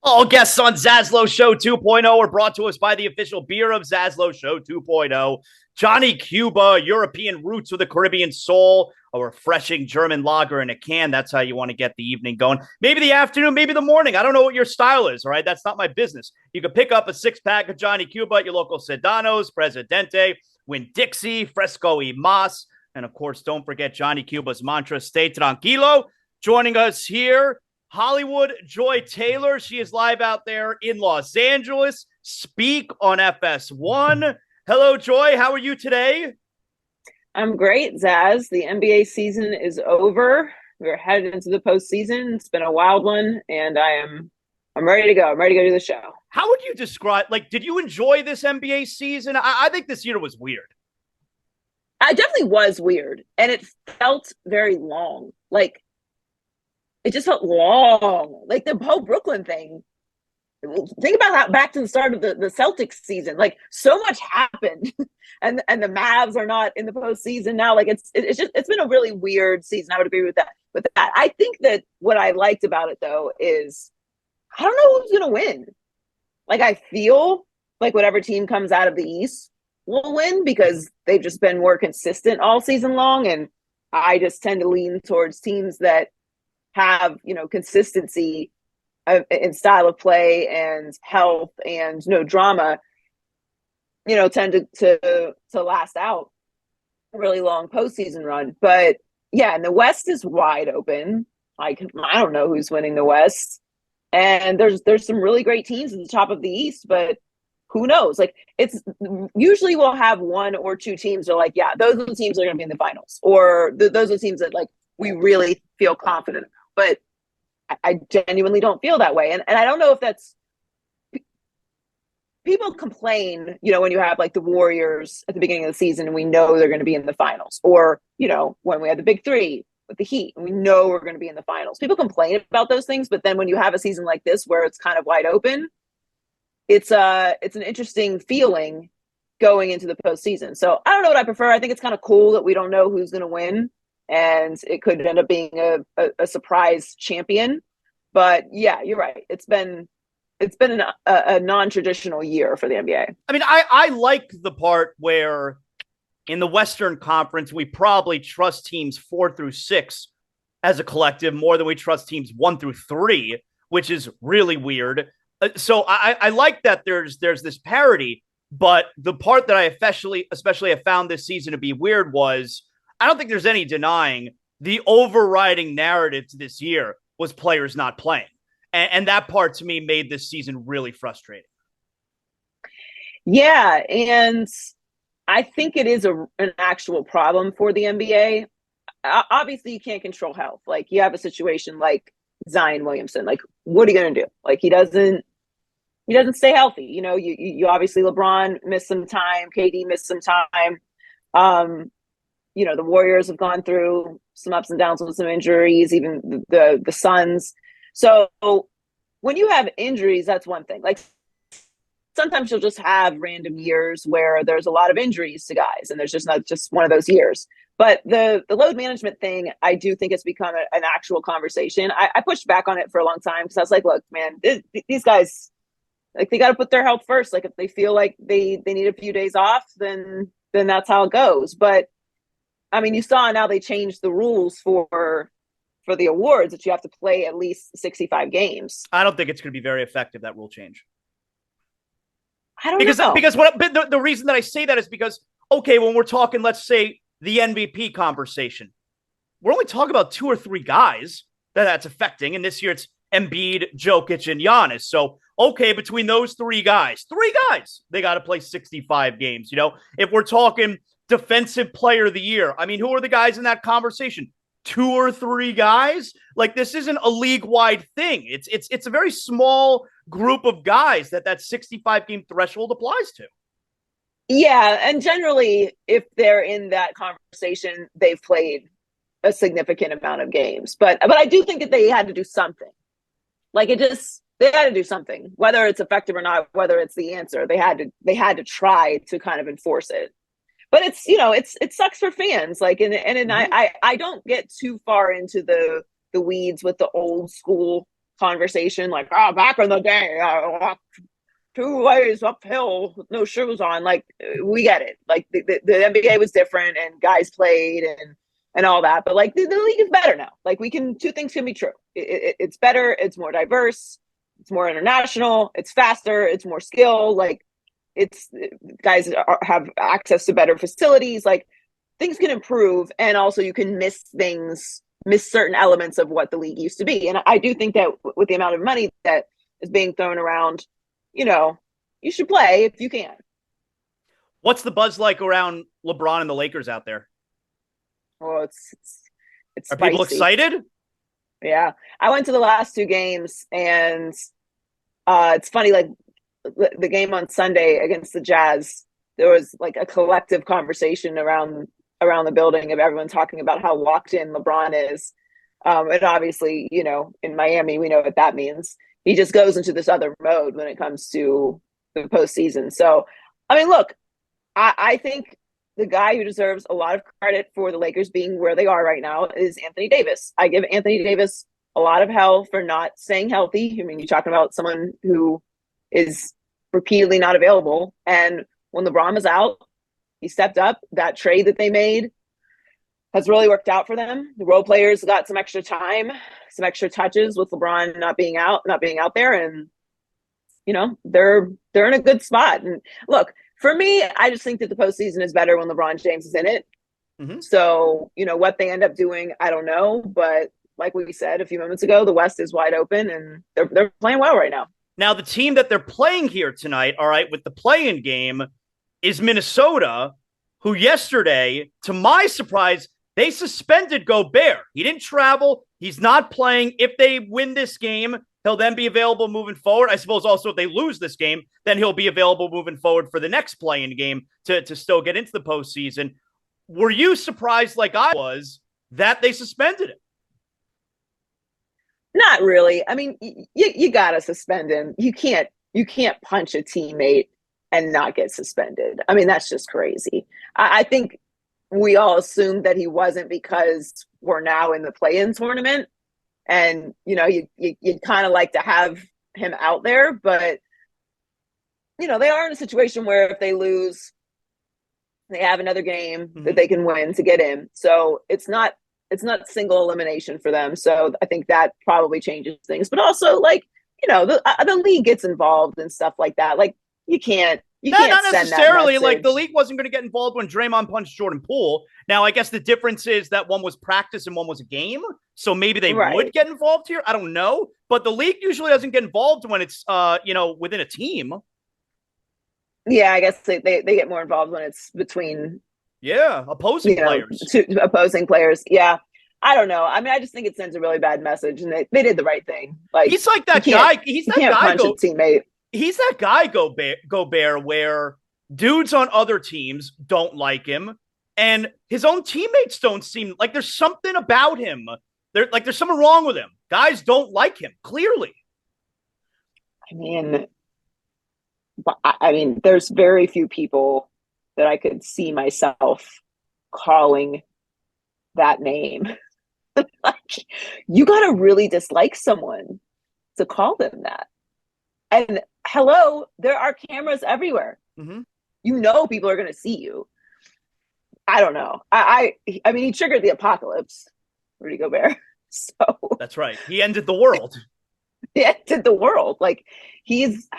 All guests on ZASLOW Show 2.0 are brought to us by the official beer of ZASLOW Show 2.0. Johnny Cuba, European roots with a Caribbean soul, a refreshing German lager in a can. That's how you want to get the evening going. Maybe the afternoon, maybe the morning. I don't know what your style is, all right? That's not my business. You can pick up a six-pack of Johnny Cuba at your local Sedanos, Presidente, Winn-Dixie, Fresco y Mas. And, of course, don't forget Johnny Cuba's mantra, stay tranquilo. Joining us here, Hollywood Joy Taylor. She is live out there in Los Angeles. Speak on FS1. Hello, Joy. How are you today? I'm great, Zaz. The NBA season is over. We're headed into the postseason. It's been a wild one, and I'm ready to go. I'm ready to go do the show. How would you describe, did you enjoy this NBA season? I think this year was weird. I definitely was weird, and it felt very long. It just felt long. Like the whole Brooklyn thing. Think about that back to the start of the Celtics season. So much happened, and the Mavs are not in the postseason now. It's been a really weird season. I would agree with that. I think that what I liked about it though is I don't know who's gonna win. I feel like whatever team comes out of the East will win because they've just been more consistent all season long, and I just tend to lean towards teams that have consistency in style of play and health and no drama, tend to last out a really long postseason run. But yeah, and the West is wide open. I don't know who's winning the West, and there's some really great teams at the top of the East, but who knows? It's usually we'll have one or two teams that are yeah, those are the teams that are going to be in the finals, or those are the teams that we really feel confident. But I genuinely don't feel that way. And I don't know if that's people complain, when you have the Warriors at the beginning of the season and we know they're going to be in the finals, or, when we had the big three with the Heat and we know we're going to be in the finals. People complain about those things. But then when you have a season like this where it's kind of wide open, it's an interesting feeling going into the postseason. So I don't know what I prefer. I think it's kind of cool that we don't know who's going to win, and it could end up being a surprise champion. But yeah, you're right. It's been a non-traditional year for the NBA. I mean, I like the part where in the Western Conference, we probably trust teams 4 through 6 as a collective more than we trust teams 1 through 3, which is really weird. So I like that there's this parity, but the part that I especially have found this season to be weird was I don't think there's any denying the overriding narrative to this year was players not playing. And that part to me made this season really frustrating. Yeah, and I think it is an actual problem for the NBA. Obviously, you can't control health. You have a situation like Zion Williamson. What are you going to do? He doesn't stay healthy. You obviously LeBron missed some time. KD missed some time. The Warriors have gone through some ups and downs with some injuries, even the Suns. So when you have injuries, that's one thing. Sometimes you'll just have random years where there's a lot of injuries to guys, and there's just not just one of those years. But the load management thing, I do think it's become an actual conversation. I pushed back on it for a long time because I was like, look, man, these guys, they got to put their health first. If they feel like they need a few days off, then that's how it goes. But I mean, you saw now they changed the rules for the awards that you have to play at least 65 games. I don't think it's going to be very effective, that rule change. I don't know. Because the reason that I say that is because, okay, when we're talking, let's say, the MVP conversation, we're only talking about 2 or 3 guys that's affecting. And this year it's Embiid, Jokic, and Giannis. So, okay, between those 3 guys, they got to play 65 games. If we're talking defensive player of the year, I mean, who are the guys in that conversation? 2 or 3 guys? This isn't a league-wide thing. It's a very small group of guys that 65 game threshold applies to. Yeah, and generally, if they're in that conversation, they've played a significant amount of games. But I do think that they had to do something. They had to do something, whether it's effective or not, whether it's the answer. They had to try to kind of enforce it. But it sucks for fans. I don't get too far into the weeds with the old school conversation, like, oh, back in the day, I walked 2 ways uphill with no shoes on. Like, we get it. Like, the NBA was different and guys played and all that. But like, the league is better now. Like, two things can be true. It's better. It's more diverse. It's more international. It's faster. It's more skill. Like, guys have access to better facilities. Like, things can improve, and also you can miss certain elements of what the league used to be. And I do think that with the amount of money that is being thrown around, you should play if you can. What's the buzz like around LeBron and the Lakers out there? Oh, it's Are people excited? Yeah. I went to the last 2 games, and it's funny, like the game on Sunday against the Jazz, there was like a collective conversation around the building of everyone talking about how locked in LeBron is. And obviously, in Miami, we know what that means. He just goes into this other mode when it comes to the postseason. So, I mean, look, I think the guy who deserves a lot of credit for the Lakers being where they are right now is Anthony Davis. I give Anthony Davis a lot of hell for not staying healthy. I mean, you're talking about someone who is repeatedly not available. And when LeBron was out, he stepped up. That trade that they made has really worked out for them. The role players got some extra time, some extra touches with LeBron not being out there. And, they're in a good spot. And look, for me, I just think that the postseason is better when LeBron James is in it. Mm-hmm. So, what they end up doing, I don't know. But like we said a few moments ago, the West is wide open, and they're playing well right now. Now, the team that they're playing here tonight, all right, with the play-in game, is Minnesota, who yesterday, to my surprise, they suspended Gobert. He didn't travel. He's not playing. If they win this game, he'll then be available moving forward. I suppose also if they lose this game, then he'll be available moving forward for the next play-in game to still get into the postseason. Were you surprised, like I was, that they suspended him? Not really. I mean, you gotta suspend him. You can't punch a teammate and not get suspended. I mean, that's just crazy. I think we all assumed that he wasn't because we're now in the play-in tournament, and you'd kind of like to have him out there, but they are in a situation where if they lose, they have another game that they can win to get in. So it's not single elimination for them. So I think that probably changes things. But also, like, the league gets involved and stuff like that. Like, you can't not send necessarily. that like, the league wasn't going to get involved when Draymond punched Jordan Poole. Now, I guess the difference is that one was practice and one was a game. So maybe they would get involved here. I don't know. But the league usually doesn't get involved when it's, within a team. Yeah, I guess they get more involved when it's between opposing players. Opposing players. Yeah. I don't know. I mean, I just think it sends a really bad message, and they did the right thing. Like, he's like that guy. He's that guy. Teammate. He's that guy Gobert where dudes on other teams don't like him, and his own teammates don't seem like there's something about him. There's something wrong with him. Guys don't like him, clearly. I mean, there's very few people that I could see myself calling that name. Like, you got to really dislike someone to call them that. And hello, there are cameras everywhere. Mm-hmm. People are going to see you. I don't know. I mean, he triggered the apocalypse, Rudy Gobert. So that's right. He ended the world. He ended the world. Like, he's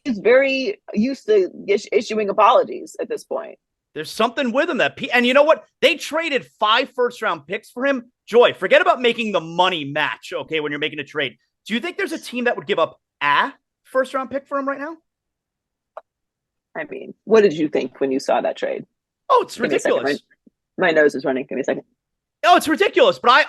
very used to issuing apologies at this point. There's something with him and you know what? They traded 5 first-round picks for him. Joy, forget about making the money match, okay, when you're making a trade. Do you think there's a team that would give up a first-round pick for him right now? I mean, what did you think when you saw that trade? Oh, it's ridiculous. My nose is running. Give me a second. Oh, it's ridiculous. But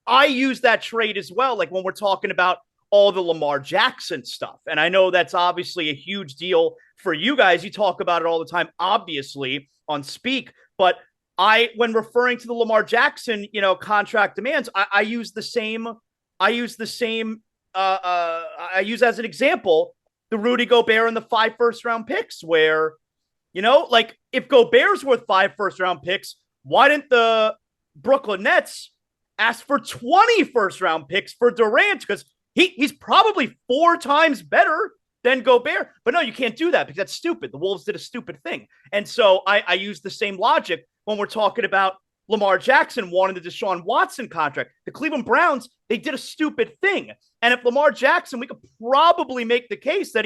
I use that trade as well, like when we're talking about all the Lamar Jackson stuff. And I know that's obviously a huge deal for you guys. You talk about it all the time, obviously, on Speak. But when referring to the Lamar Jackson, contract demands, I use as an example the Rudy Gobert and the 5 first-round picks, where, like, if Gobert's worth 5 first-round picks, why didn't the Brooklyn Nets asked for 20 first-round picks for Durant because he's probably 4 times better than Gobert. But no, you can't do that because that's stupid. The Wolves did a stupid thing. And so I use the same logic when we're talking about Lamar Jackson wanting the Deshaun Watson contract. The Cleveland Browns, they did a stupid thing. And if Lamar Jackson, we could probably make the case that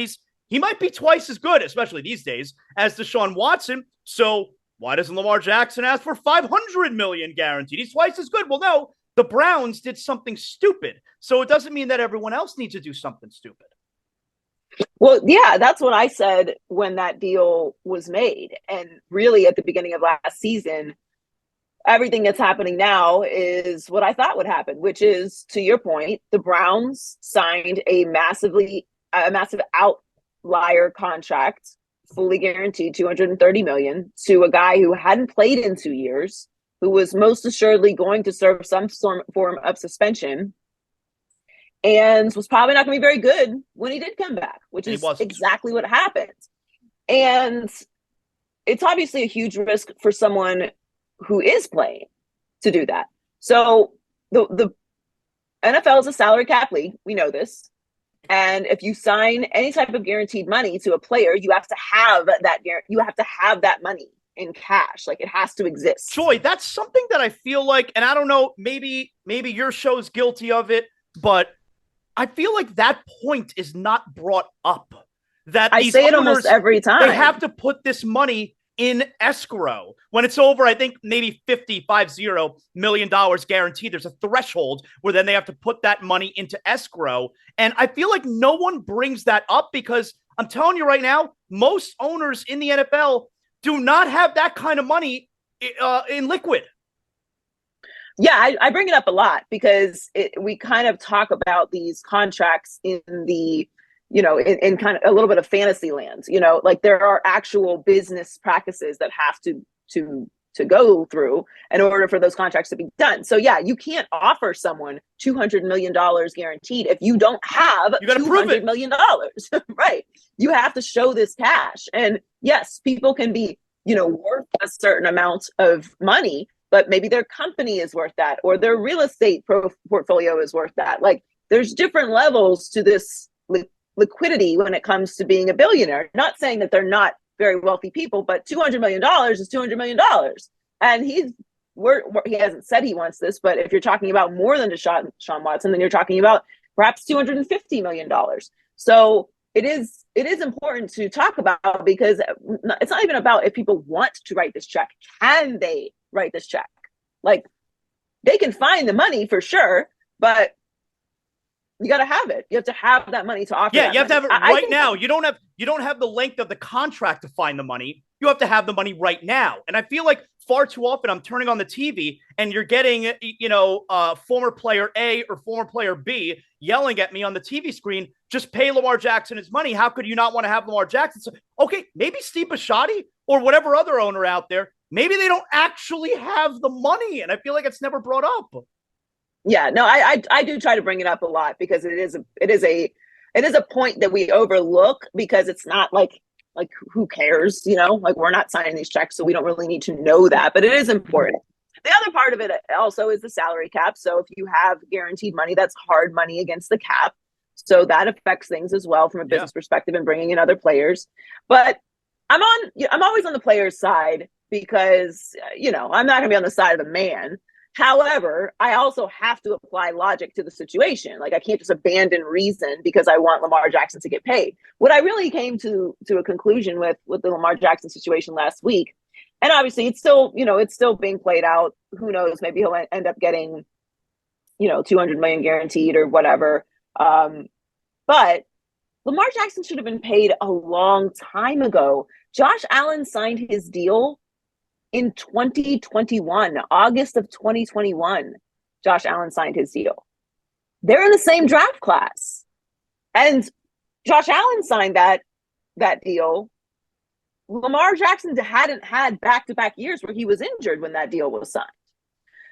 he might be twice as good, especially these days, as Deshaun Watson. So why doesn't Lamar Jackson ask for $500 million guaranteed? He's twice as good. Well, no, the Browns did something stupid. So it doesn't mean that everyone else needs to do something stupid. Well, yeah, that's what I said when that deal was made. And really at the beginning of last season, everything that's happening now is what I thought would happen, which is, to your point, the Browns signed a massive outlier contract, fully guaranteed $230 million, to a guy who hadn't played in 2 years, who was most assuredly going to serve some form of suspension, and was probably not going to be very good when he did come back, which is exactly what happened. And it's obviously a huge risk for someone who is playing to do that. So the NFL is a salary cap league. We know this. And if you sign any type of guaranteed money to a player, you have to have that money in cash. Like, it has to exist. Joy, that's something that I feel like, and I don't know, maybe your show's guilty of it, but I feel like that point is not brought up. That I say it almost every time. They have to put this money in escrow. When it's over, I think maybe $50 million guaranteed, there's a threshold where then they have to put that money into escrow. And I feel like no one brings that up because I'm telling you right now, most owners in the NFL do not have that kind of money in liquid. Yeah, I bring it up a lot because we kind of talk about these contracts in the, in kind of a little bit of fantasy land. Like, there are actual business practices that have to go through in order for those contracts to be done. So yeah, you can't offer someone $200 million guaranteed if you don't have $200 million. Right. You have to show this cash. And yes, people can be, worth a certain amount of money, but maybe their company is worth that, or their real estate portfolio is worth that. Like, there's different levels to this liquidity when it comes to being a billionaire. Not saying that they're not very wealthy people, but $200 million is $200 million. And he hasn't said he wants this, but if you're talking about more than Deshaun Watson, then you're talking about perhaps $250 million. So it is important to talk about, because it's not even about if people want to write this check. Can they write this check? Like, they can find the money for sure, but you got to have it. You have to have that money to offer. Yeah, you have to have it right now. You don't have the length of the contract to find the money. You have to have the money right now. And I feel like far too often I'm turning on the TV and you're getting, former player A or former player B yelling at me on the TV screen, just pay Lamar Jackson his money. How could you not want to have Lamar Jackson? So, okay, maybe Steve Bisciotti or whatever other owner out there, maybe they don't actually have the money. And I feel like it's never brought up. Yeah, no, I do try to bring it up a lot because it is a point that we overlook, because it's not like who cares, like, we're not signing these checks, so we don't really need to know that, but it is important. The other part of it also is the salary cap. So if you have guaranteed money, that's hard money against the cap. So that affects things as well from a business perspective and bringing in other players. But I'm always on the player's side because, I'm not going to be on the side of the man. However, I also have to apply logic to the situation. Like, I can't just abandon reason because I want Lamar Jackson to get paid. What I really came to a conclusion with the Lamar Jackson situation last week, and obviously it's still being played out. Who knows? Maybe he'll end up getting, $200 million guaranteed or whatever. But Lamar Jackson should have been paid a long time ago. Josh Allen signed his deal in 2021, August of 2021, Josh Allen signed his deal. They're in the same draft class. And Josh Allen signed that deal. Lamar Jackson hadn't had back-to-back years where he was injured when that deal was signed.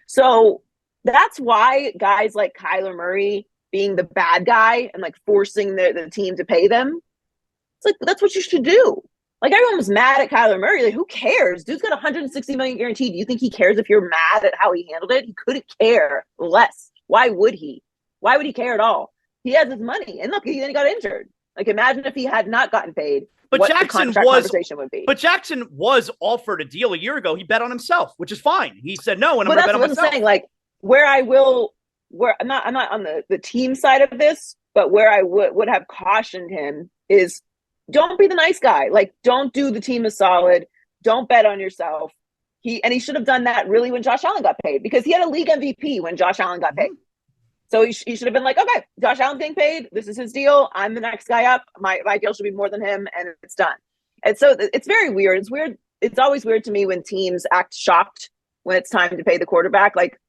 So that's why guys like Kyler Murray being the bad guy and like forcing the team to pay them, it's like, that's what you should do. Like everyone was mad at Kyler Murray. Like, who cares? Dude's got 160 million guaranteed. Do you think he cares if you're mad at how he handled it? He couldn't care less. Why would he? Why would he care at all? He has his money. And look, then he got injured. Like imagine if he had not gotten paid. But what Jackson the conversation would be. But Jackson was offered a deal a year ago. He bet on himself, which is fine. He said no, and I'm going to bet on myself. I'm saying. Like where I'm not on the team side of this, but where I would have cautioned him is don't be the nice guy. Like don't do the team a solid. Don't bet on yourself. He should have done that really when Josh Allen got paid, because he had a league MVP when Josh Allen got paid. So he should have been like, okay, Josh Allen's getting paid. This is his deal. I'm the next guy up. My deal should be more than him, and it's done. And so it's very weird. It's weird. It's always weird to me when teams act shocked when it's time to pay the quarterback. Like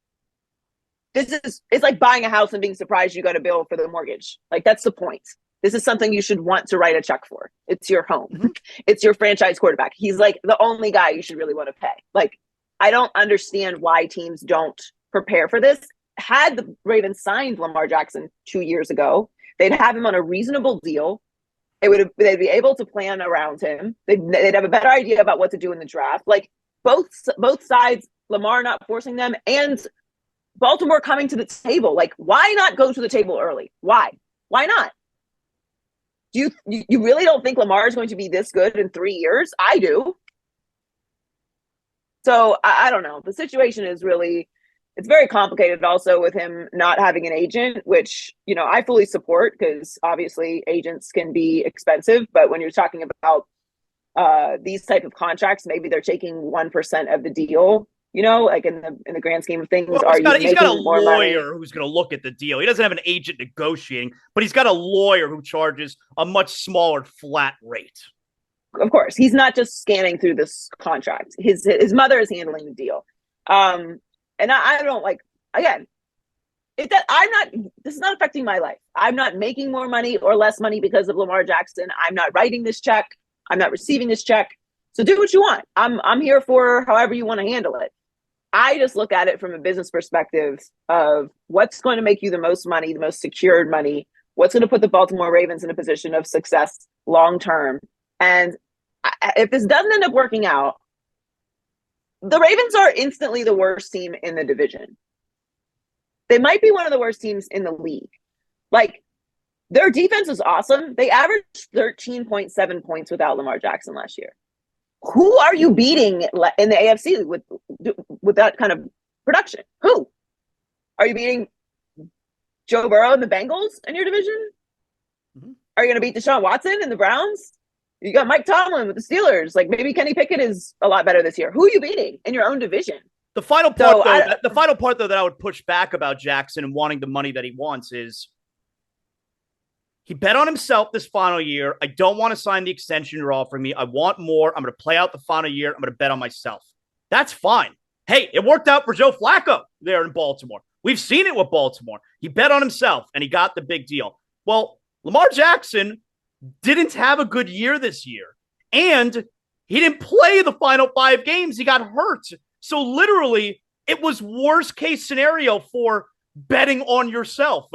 it's like buying a house and being surprised you got a bill for the mortgage. Like that's the point. This is something you should want to write a check for. It's your home. Mm-hmm. It's your franchise quarterback. He's like the only guy you should really want to pay. Like I don't understand why teams don't prepare for this. Had the Ravens signed Lamar Jackson 2 years ago, they'd have him on a reasonable deal. They'd be able to plan around him. They'd have a better idea about what to do in the draft. Like both sides, Lamar not forcing them and Baltimore coming to the table. Like, why not go to the table early? Why not? Do you really don't think Lamar is going to be this good in 3 years? I do. So I don't know. The situation is really. It's very complicated also with him not having an agent, which, I fully support because obviously agents can be expensive. But when you're talking about these type of contracts, maybe they're taking 1% of the deal, like in the grand scheme of things. Well, he's got a lawyer who's going to look at the deal. He doesn't have an agent negotiating, but he's got a lawyer who charges a much smaller flat rate. Of course, he's not just scanning through this contract. His mother is handling the deal. And I don't like, again, this is not affecting my life. I'm not making more money or less money because of Lamar Jackson. I'm not writing this check. I'm not receiving this check. So do what you want. I'm here for however you want to handle it. I just look at it from a business perspective of what's going to make you the most money, the most secured money, what's going to put the Baltimore Ravens in a position of success long-term. And if this doesn't end up working out, the Ravens are instantly the worst team in the division. They might be one of the worst teams in the league. Like, their defense is awesome. They averaged 13.7 points without Lamar Jackson last year. Who are you beating in the AFC with that kind of production? Who? Are you beating Joe Burrow and the Bengals in your division? Mm-hmm. Are you going to beat Deshaun Watson and the Browns? You got Mike Tomlin with the Steelers. Like maybe Kenny Pickett is a lot better this year. Who are you beating in your own division? The final part, though, that I would push back about Jackson and wanting the money that he wants is he bet on himself this final year. I don't want to sign the extension you're offering me. I want more. I'm going to play out the final year. I'm going to bet on myself. That's fine. Hey, it worked out for Joe Flacco there in Baltimore. We've seen it with Baltimore. He bet on himself, and he got the big deal. Well, Lamar Jackson didn't have a good year this year. And he didn't play the final 5 games. He got hurt. So literally, it was worst case scenario for betting on yourself.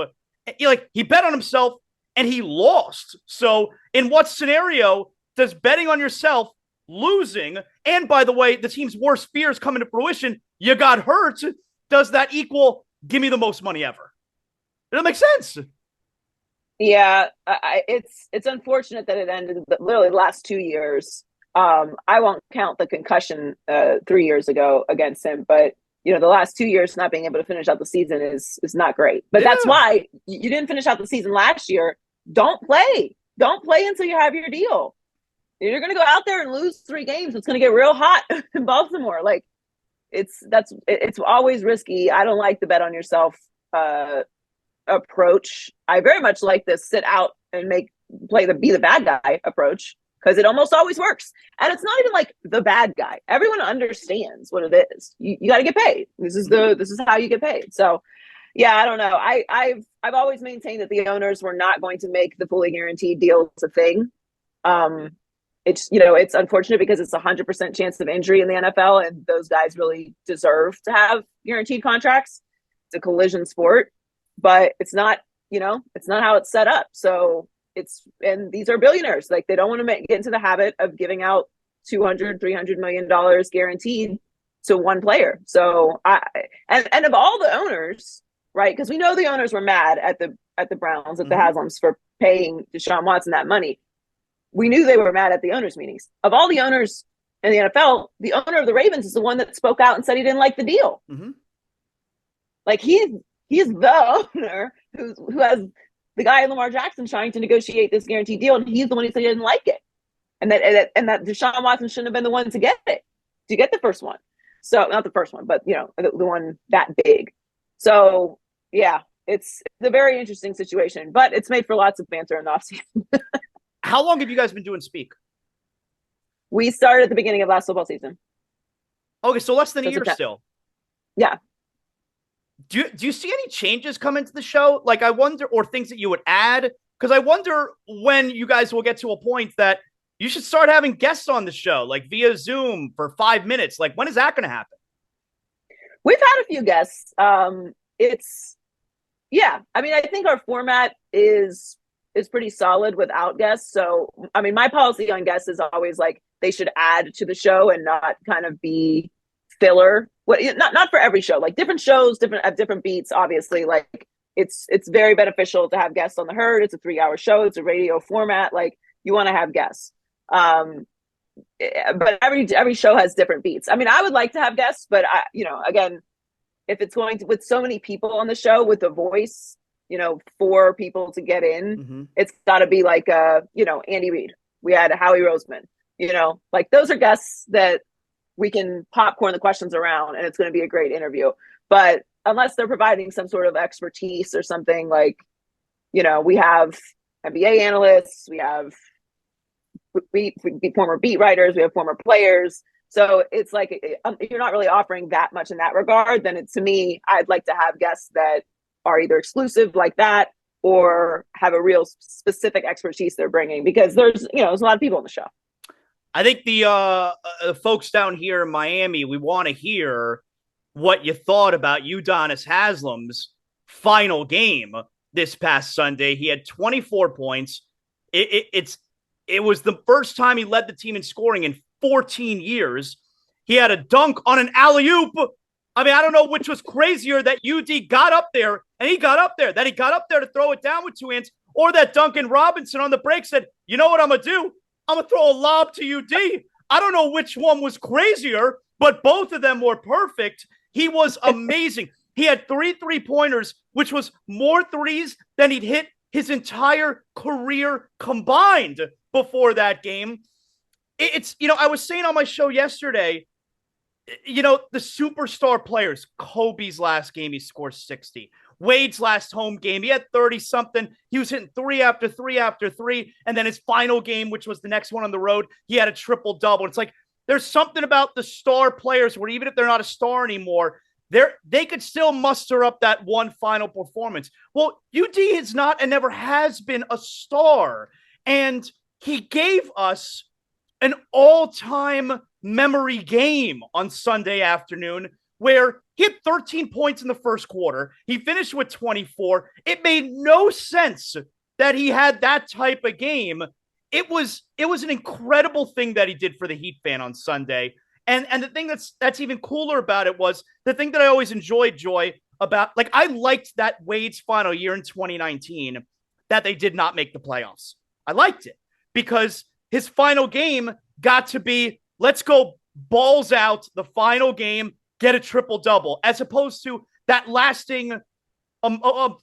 Like he bet on himself and he lost. So in what scenario does betting on yourself losing, and by the way, the team's worst fears come into fruition, you got hurt, does that equal give me the most money ever? It doesn't make sense. Yeah, it's unfortunate that it ended literally the last 2 years. I won't count the concussion 3 years ago against him, but the last 2 years not being able to finish out the season is not great. But That's why you didn't finish out the season last year. Don't play until you have your deal. You're going to go out there and lose 3 games. It's going to get real hot in Baltimore. Like it's always risky. I don't like the bet on yourself approach. I very much like this sit out and be the bad guy approach, because it almost always works. And it's not even like the bad guy. Everyone understands what it is. You got to get paid. This is how you get paid. So yeah, I don't know. I've always maintained that the owners were not going to make the fully guaranteed deals a thing. It's unfortunate because it's 100% chance of injury in the NFL, and those guys really deserve to have guaranteed contracts. It's a collision sport. But it's not how it's set up. So and these are billionaires. Like, they don't want to get into the habit of giving out $200-300 million guaranteed to one player. So and of all the owners, right? Because we know the owners were mad at the Browns, at the Haslems, for paying Deshaun Watson that money. We knew they were mad at the owners' meetings. Of all the owners in the NFL, the owner of the Ravens is the one that spoke out and said he didn't like the deal. Like, he's the owner who has the guy Lamar Jackson trying to negotiate this guaranteed deal, and he's the one who said he didn't like it, and that Deshaun Watson shouldn't have been the one to get the first one. So, not the first one, but the one that big. So yeah, it's a very interesting situation, but it's made for lots of banter in the offseason. How long have you guys been doing Speak? We started at the beginning of last football season. Okay, so less than a year still. Yeah. Do you see any changes come into the show? Like, I wonder, or things that you would add? Because I wonder when you guys will get to a point that you should start having guests on the show, like via Zoom for 5 minutes. Like, when is that going to happen? We've had a few guests. I mean, I think our format is pretty solid without guests. So, I mean, my policy on guests is always like, they should add to the show and not kind of be filler. Well, not for every show. Like, different shows have different beats. Obviously, like, it's very beneficial to have guests on the Herd. It's a 3-hour show. It's a radio format. Like, you want to have guests. But every show has different beats. I mean, I would like to have guests, but again, if it's going to, with so many people on the show with a voice, for people to get in, it's got to be like Andy Reid. We had Howie Roseman. Like, those are guests that we can popcorn the questions around, and it's going to be a great interview. But unless they're providing some sort of expertise or something, like, we have NBA analysts, we have former beat writers, we have former players. So it's like, you're not really offering that much in that regard. Then to me, I'd like to have guests that are either exclusive like that or have a real specific expertise they're bringing, because there's a lot of people on the show. I think the folks down here in Miami, we want to hear what you thought about Udonis Haslem's final game this past Sunday. He had 24 points. It was the first time he led the team in scoring in 14 years. He had a dunk on an alley-oop. I mean, I don't know which was crazier, that UD got up there and he got up there, that he got up there to throw it down with 2 hands, or that Duncan Robinson on the break said, you know what I'm going to do? I'm going to throw a lob to UD. I don't know which one was crazier, but both of them were perfect. He was amazing. He had 3 3-pointers, which was more threes than he'd hit his entire career combined before that game. It's, I was saying on my show yesterday, the superstar players, Kobe's last game, he scored 60. Wade's last home game, he had 30-something. He was hitting 3 after 3 after 3. And then his final game, which was the next one on the road, he had a triple-double. It's like, there's something about the star players where even if they're not a star anymore, they could still muster up that one final performance. Well, UD is not and never has been a star. And he gave us an all-time memory game on Sunday afternoon where he had 13 points in the first quarter. He finished with 24. It made no sense that he had that type of game. It was an incredible thing that he did for the Heat fan on Sunday. And the thing that's even cooler about it was the thing that I always enjoyed, Joy, about, like, I liked that Wade's final year in 2019 that they did not make the playoffs. I liked it because his final game got to be, let's go balls out the final game, get a triple-double, as opposed to that lasting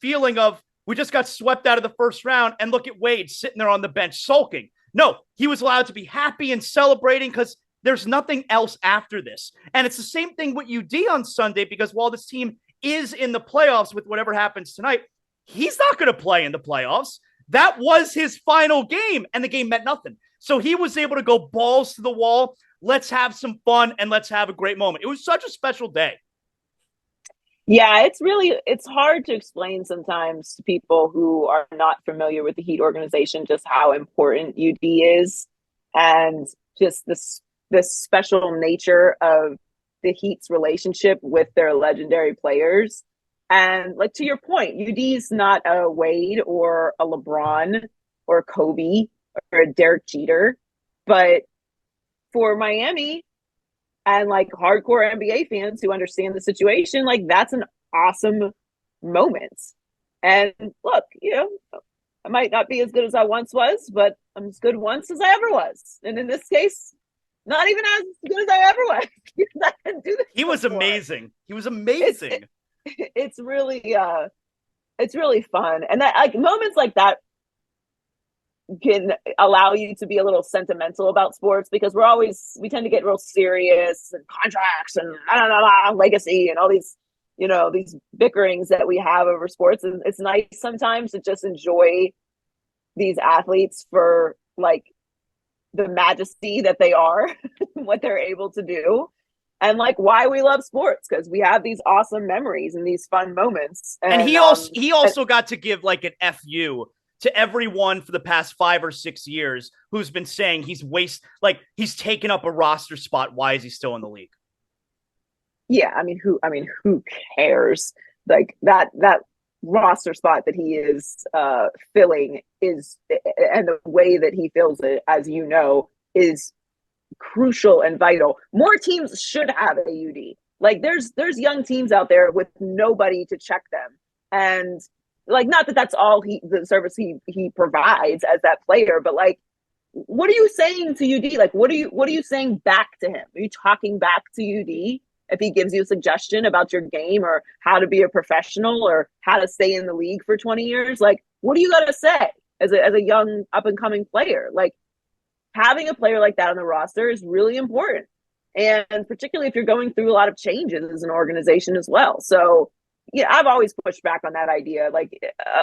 feeling of, we just got swept out of the first round, and look at Wade sitting there on the bench sulking. No, he was allowed to be happy and celebrating because there's nothing else after this. And it's the same thing with UD on Sunday, because while this team is in the playoffs with whatever happens tonight, he's not going to play in the playoffs. That was his final game, and the game meant nothing. So he was able to go balls to the wall. Let's have some fun, and let's have a great moment. It was such a special day. Yeah, it's hard to explain sometimes to people who are not familiar with the Heat organization just how important UD is, and just this special nature of the Heat's relationship with their legendary players. And like, to your point, UD's not a Wade or a LeBron. or Kobe or a Derek Jeter. But for Miami and like hardcore NBA fans who understand the situation, like that's an awesome moment. And look, I might not be as good as I once was, but I'm as good once as I ever was. And in this case, not even as good as I ever was. I didn't do this He was before. amazing. He was amazing. It's really fun. And that like moments like that can allow you to be a little sentimental about sports, because we tend to get real serious and contracts and legacy and all these, these bickerings that we have over sports. And it's nice sometimes to just enjoy these athletes for like the majesty that they are, what they're able to do, and like why we love sports, because we have these awesome memories and these fun moments. And he also got to give like an FU to everyone for the past 5 or 6 years who's been saying he's taken up a roster spot. Why is he still in the league? Yeah, who cares? Like that roster spot that he is filling is, and the way that he fills it, as you know, is crucial and vital. More teams should have a UD. Like there's young teams out there with nobody to check them, and like, not that that's all the service he provides as that player, but like, what are you saying to UD? Like, what are you saying back to him? Are you talking back to UD if he gives you a suggestion about your game or how to be a professional or how to stay in the league for 20 years? Like, what do you got to say as a young up and coming player? Like, having a player like that on the roster is really important, and particularly if you're going through a lot of changes as an organization as well. So yeah, I've always pushed back on that idea. Like,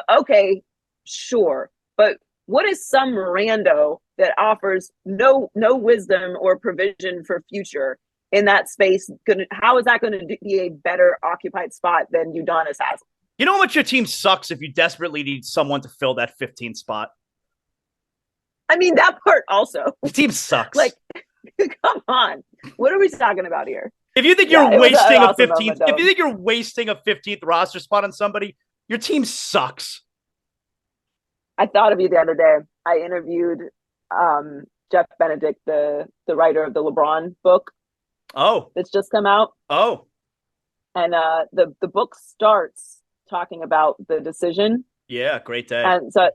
okay, sure, but what is some rando that offers no wisdom or provision for future in that space? How is that going to be a better occupied spot than Udonis Haslem? You know how much your team sucks if you desperately need someone to fill that 15th spot? I mean, that part also. The team sucks. Like, come on. What are we talking about here? If you think you're wasting a 15th, moment, if you think you're wasting a 15th roster spot on somebody, your team sucks. I thought of you the other day. I interviewed Jeff Benedict, the writer of the LeBron book. Oh, that's just come out. Oh, and the book starts talking about the decision. Yeah, great day. And so,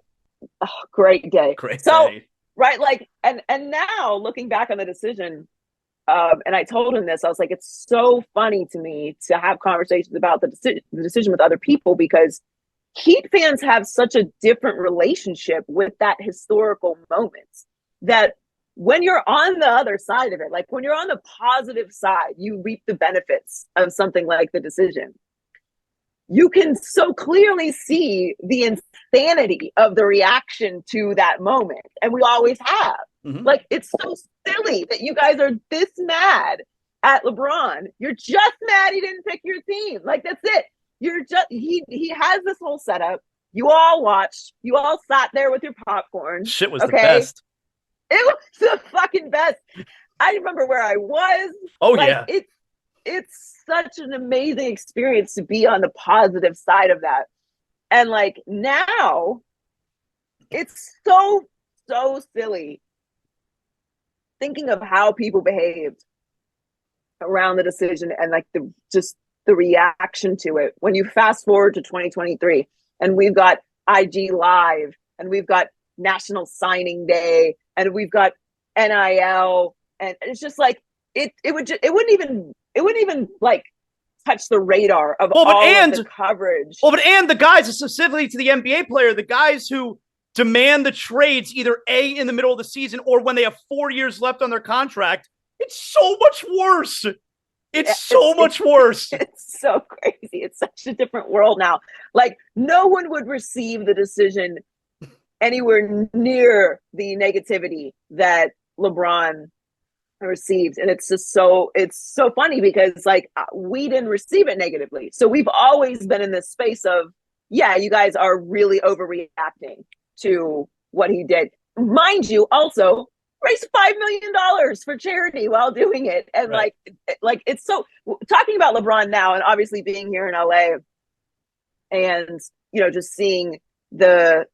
great day. Great so, day. Right, like, and now looking back on the decision. And I told him this, I was like, it's so funny to me to have conversations about the decision with other people, because Heat fans have such a different relationship with that historical moment, that when you're on the other side of it, like when you're on the positive side, you reap the benefits of something like the decision. You can so clearly see the insanity of the reaction to that moment. And we always have. Mm-hmm. Like, it's so silly that you guys are this mad at LeBron. You're just mad he didn't pick your team. Like, that's it. You're just, he has this whole setup. You all watched. You all sat there with your popcorn. Shit was the best. It was the fucking best. I remember where I was. Oh, like, yeah. It's such an amazing experience to be on the positive side of that. And like, now it's so silly thinking of how people behaved around the decision and like the reaction to it. When you fast forward to 2023 and we've got IG Live and we've got National Signing Day and we've got NIL, and it's just like it wouldn't even like touch the radar of of the coverage. Well, but and the guys, specifically to the NBA player, the guys who demand the trades either A, in the middle of the season, or when they have 4 years left on their contract, it's so much worse. It's so much worse. It's so crazy. It's such a different world now. Like, no one would receive the decision anywhere near the negativity that LeBron received. And it's so funny because like we didn't receive it negatively. So we've always been in this space of, yeah, you guys are really overreacting to what he did. Mind you, also raised $5 million for charity while doing it. And right. like it's so, talking about LeBron now and obviously being here in LA and, just seeing the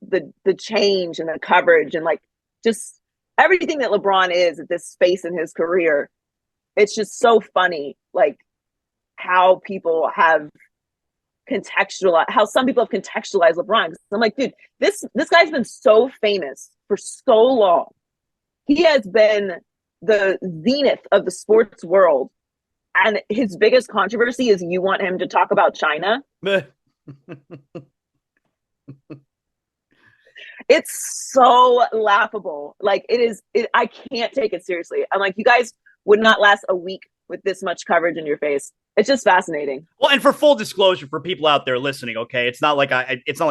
change and the coverage and like just everything that LeBron is at this space in his career. It's just so funny, like how people have how some people have contextualized LeBron. I'm like, dude, this guy's been so famous for so long. He has been the zenith of the sports world. And his biggest controversy is you want him to talk about China. It's so laughable. Like I can't take it seriously. I'm like, you guys would not last a week with this much coverage in your face. It's just fascinating. Well, and for full disclosure, for people out there listening, okay, it's not like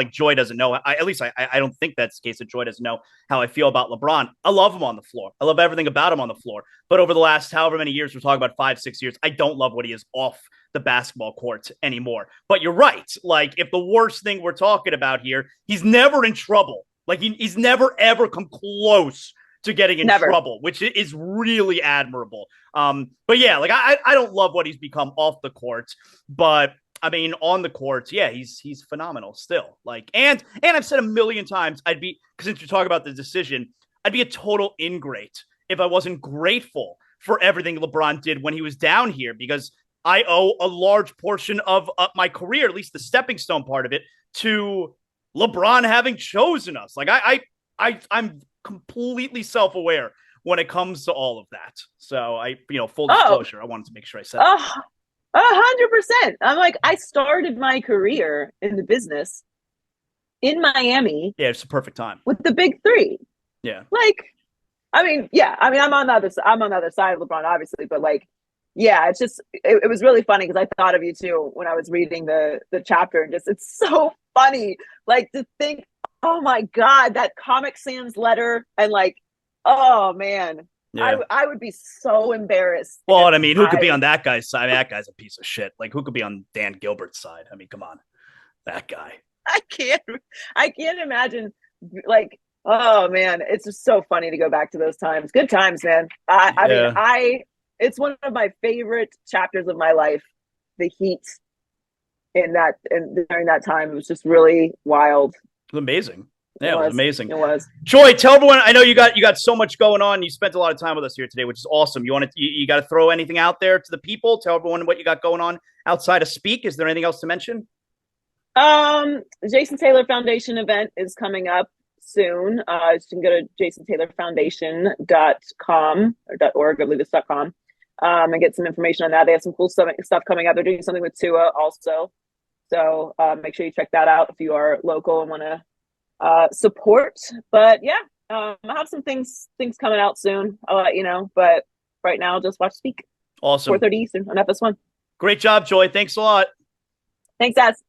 Joy doesn't know. At least I don't think that's the case that Joy doesn't know how I feel about LeBron. I love him on the floor. I love everything about him on the floor. But over the last however many years, we're talking about 5-6 years, I don't love what he is off the basketball court anymore. But you're right. Like, if the worst thing we're talking about here, he's never in trouble. Like, he's never ever come close to getting in trouble, which is really admirable. But yeah, like I don't love what he's become off the court, but I mean on the court, yeah, he's phenomenal still. Like, and I've said a million times, because since you're talking about the decision, I'd be a total ingrate if I wasn't grateful for everything LeBron did when he was down here, because I owe a large portion of my career, at least the stepping stone part of it, to LeBron having chosen us. Like I'm completely self-aware when it comes to all of that. So full disclosure, I wanted to make sure I said that. 100%. I'm like, I started my career in the business in Miami. Yeah, it's a perfect time with the big three. Yeah. Like, I'm on the other side of LeBron, obviously, but like, yeah, it's just, it was really funny because I thought of you too when I was reading the chapter, and just, it's so funny. Like, to think, oh my God, that Comic Sans letter, and like, oh man, yeah. I would be so embarrassed. Well, I mean, who could be on that guy's side? I mean, that guy's a piece of shit. Like, who could be on Dan Gilbert's side? I mean, come on, that guy. I can't imagine. Like, oh man, it's just so funny to go back to those times. Good times, man. I mean, it's one of my favorite chapters of my life. The heat during that time, it was just really wild. It was amazing. Yeah, it was amazing. It was. Joy, tell everyone. I know you got so much going on. You spent a lot of time with us here today, which is awesome. You got to throw anything out there to the people? Tell everyone what you got going on outside of Speak. Is there anything else to mention? Jason Taylor Foundation event is coming up soon. You can go to jasontaylorfoundation.com or .org, I believe it's .com, and get some information on that. They have some cool stuff coming up. They're doing something with Tua also. So make sure you check that out if you are local and want to support. But yeah, I have some things coming out soon. I'll let you know. But right now, just watch Speak. Awesome. 4:30 Eastern on FS1. Great job, Joy. Thanks a lot. Thanks, Az.